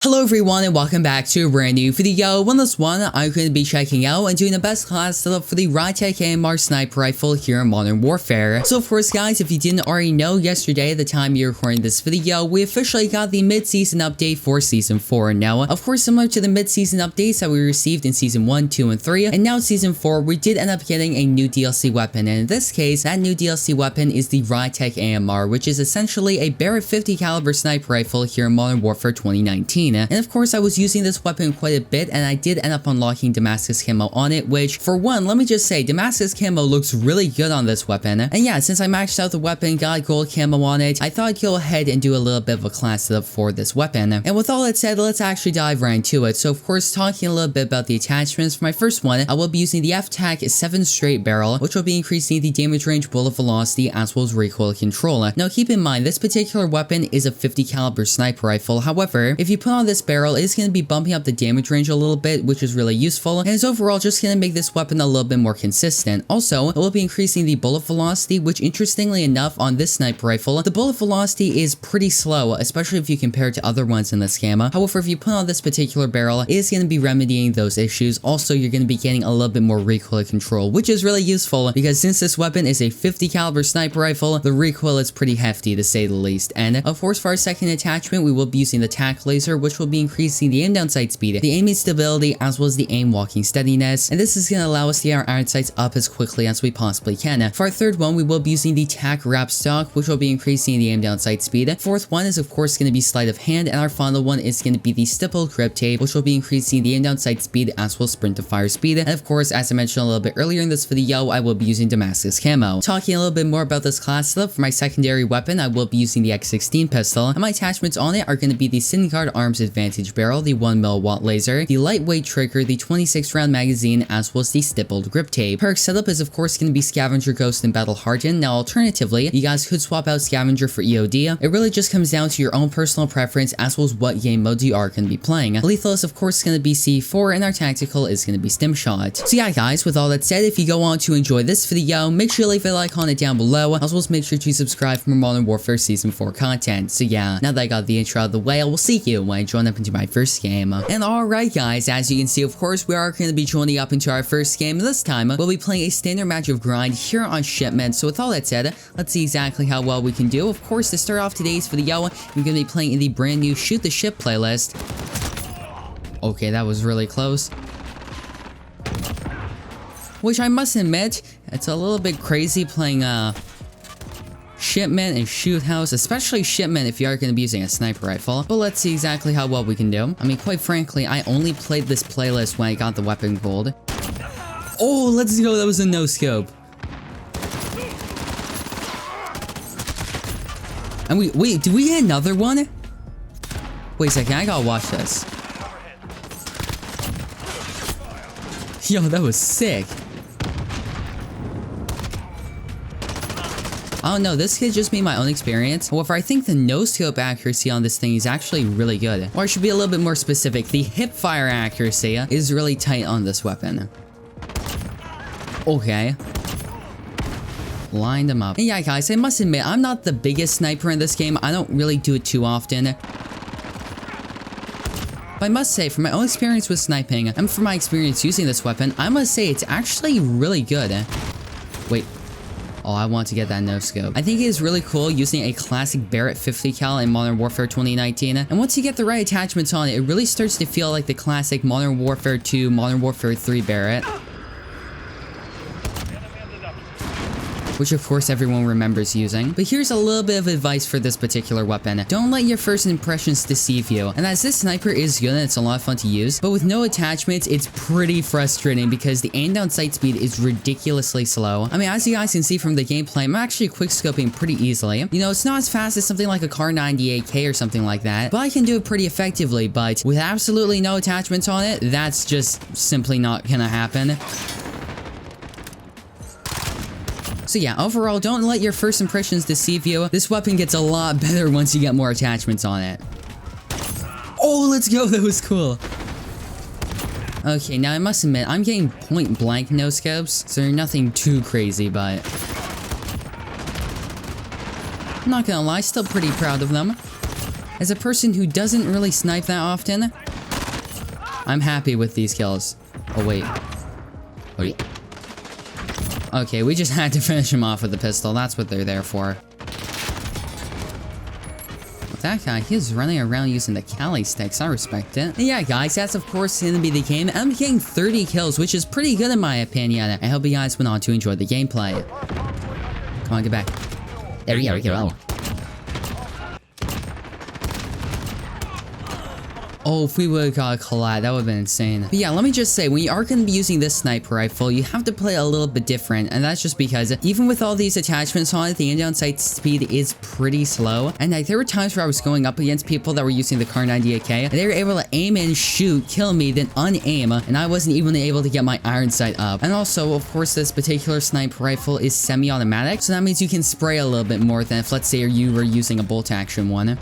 Hello everyone and welcome back to a brand new video. In this one, I'm going to be checking out and doing the best class setup for the Rytec AMR sniper rifle here in Modern Warfare. So of course guys, if you didn't already know, yesterday at the time you're recording this video, we officially got the mid-season update for Season 4. Now, of course similar to the mid-season updates that we received in Season 1, 2, and 3, and now Season 4, we did end up getting a new DLC weapon, and in this case, that new DLC weapon is the Rytec AMR, which is essentially a Barrett 50 caliber sniper rifle here in Modern Warfare 2019. And of course I was using this weapon quite a bit, and I did end up unlocking Damascus camo on it, which for one, let me just say, Damascus camo looks really good on this weapon. And yeah, since I maxed out the weapon, got gold camo on it, I thought I'd go ahead and do a little bit of a class setup for this weapon. And with all that said, let's actually dive right into it. So of course, talking a little bit about the attachments, for my first one, I will be using the F-TAC 7 straight barrel, which will be increasing the damage range, bullet velocity, as well as recoil control. Now keep in mind, this particular weapon is a 50 caliber sniper rifle. However, if you put on this barrel, it's going to be bumping up the damage range a little bit, which is really useful, and is overall just going to make this weapon a little bit more consistent. Also, it will be increasing the bullet velocity, which interestingly enough, on this sniper rifle, the bullet velocity is pretty slow, especially if you compare it to other ones in this gamma. However, if you put on this particular barrel, it is going to be remedying those issues. Also, you're going to be getting a little bit more recoil control, which is really useful because since this weapon is a 50 caliber sniper rifle, the recoil is pretty hefty to say the least. And of course, for our second attachment, we will be using the TAC laser, which will be increasing the aim down sight speed, the aiming stability, as well as the aim walking steadiness, and this is going to allow us to get our iron sights up as quickly as we possibly can. For our third one, we will be using the TAC wrap stock, which will be increasing the aim down sight speed. Fourth one is of course going to be sleight of hand, and our final one is going to be the stippled grip tape, which will be increasing the aim down sight speed as well as sprint to fire speed. And of course, as I mentioned a little bit earlier in this video, I will be using Damascus camo. Talking a little bit more about this class setup, for my secondary weapon, I will be using the X16 pistol, and my attachments on it are going to be the Syncard Arms Advantage barrel, the 1mm laser, the lightweight trigger, the 26 round magazine, as well as the stippled grip tape. Perk setup is of course going to be Scavenger, Ghost, and Battle Hardened. Now alternatively, you guys could swap out Scavenger for EOD. It really just comes down to your own personal preference as well as what game modes you are going to be playing. Lethal is of course going to be C4, and our tactical is going to be Stim Shot. So yeah guys, with all that said, if you go on to enjoy this video, make sure to leave a like on it down below, as well as make sure to subscribe for more Modern Warfare Season 4 content. So yeah, now that I got the intro out of the way, I will see you when I join up into my first game. And alright guys, as you can see, of course, we are going to be joining up into our first game. This time, we'll be playing a standard match of grind here on Shipment. So with all that said, let's see exactly how well we can do. Of course, to start off today's video, we're going to be playing in the brand new Shoot the Ship playlist. Okay, that was really close. Which I must admit, it's a little bit crazy playing Shipment and Shoot House, especially Shipment if you are going to be using a sniper rifle. But let's see exactly how well we can do. I mean, quite frankly, I only played this playlist when I got the weapon gold. Oh, let's go. That was a no scope. And wait, did we get another one? Wait a second, I gotta watch this. Yo, that was sick. I don't know, this could just be my own experience. However, I think the no-scope accuracy on this thing is actually really good. Or I should be a little bit more specific. The hip fire accuracy is really tight on this weapon. Okay. Lined them up. And yeah, guys, I must admit, I'm not the biggest sniper in this game. I don't really do it too often. But I must say, from my own experience with sniping, and from my experience using this weapon, I must say it's actually really good. Wait. Oh, I want to get that no-scope. I think it is really cool using a classic Barrett 50 cal in Modern Warfare 2019. And once you get the right attachments on it, it really starts to feel like the classic Modern Warfare 2, Modern Warfare 3 Barrett. Which of course everyone remembers using. But here's a little bit of advice for this particular weapon. Don't let your first impressions deceive you. And as this sniper is good and it's a lot of fun to use, but with no attachments, it's pretty frustrating because the aim down sight speed is ridiculously slow. I mean, as you guys can see from the gameplay, I'm actually quick scoping pretty easily. You know, it's not as fast as something like a Car 98K or something like that, but I can do it pretty effectively. But with absolutely no attachments on it, that's just simply not gonna happen. So yeah, overall, don't let your first impressions deceive you. This weapon gets a lot better once you get more attachments on it. Oh, let's go. That was cool. Okay, now I must admit, I'm getting point blank no scopes, so they're nothing too crazy, but I'm not gonna lie, still pretty proud of them. As a person who doesn't really snipe that often, I'm happy with these kills. Oh, wait. Wait. Okay, we just had to finish him off with the pistol. That's what they're there for. That guy, he's running around using the Cali sticks. I respect it. And yeah, guys, that's of course gonna be the game. I'm getting 30 kills, which is pretty good in my opinion. I hope you guys went on to enjoy the gameplay. Come on, get back. There we go. Oh, if we would've got a collide, that would've been insane. But yeah, let me just say, when you are gonna be using this sniper rifle, you have to play a little bit different, and that's just because even with all these attachments on it, the in-down sight speed is pretty slow. And like, there were times where I was going up against people that were using the Kar 90AK, and they were able to aim and shoot, kill me, then unaim, and I wasn't even able to get my iron sight up. And also, of course, this particular sniper rifle is semi-automatic, so that means you can spray a little bit more than if, let's say, you were using a bolt action one.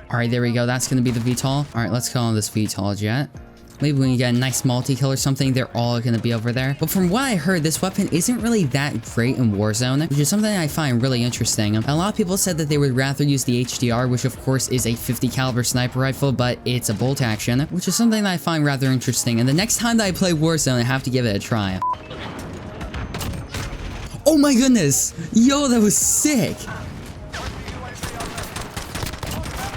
Alright, there we go. That's going to be the VTOL. Alright, let's call on this VTOL jet. Maybe when you get a nice multi-kill or something, they're all going to be over there. But from what I heard, this weapon isn't really that great in Warzone, which is something I find really interesting. A lot of people said that they would rather use the HDR, which of course is a 50 caliber sniper rifle, but it's a bolt action, which is something that I find rather interesting. And the next time that I play Warzone, I have to give it a try. Oh my goodness! Yo, that was sick!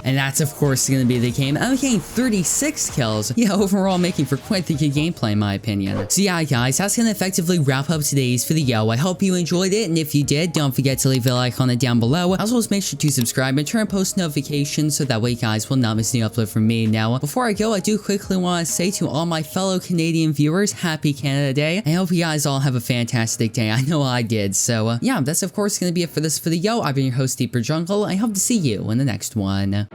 And that's of course gonna be the game. I'm getting 36 kills. Yeah, overall making for quite the good gameplay in my opinion. So yeah guys, that's gonna effectively wrap up today's video. I hope you enjoyed it, and if you did, don't forget to leave a like on it down below. As well as make sure to subscribe and turn on post notifications so that way you guys will not miss any upload from me. Now, before I go, I do quickly want to say to all my fellow Canadian viewers, happy Canada Day. I hope you guys all have a fantastic day. I know I did. So yeah, that's of course gonna be it for this video. I've been your host, Deeper Jungle. I hope to see you in the next one.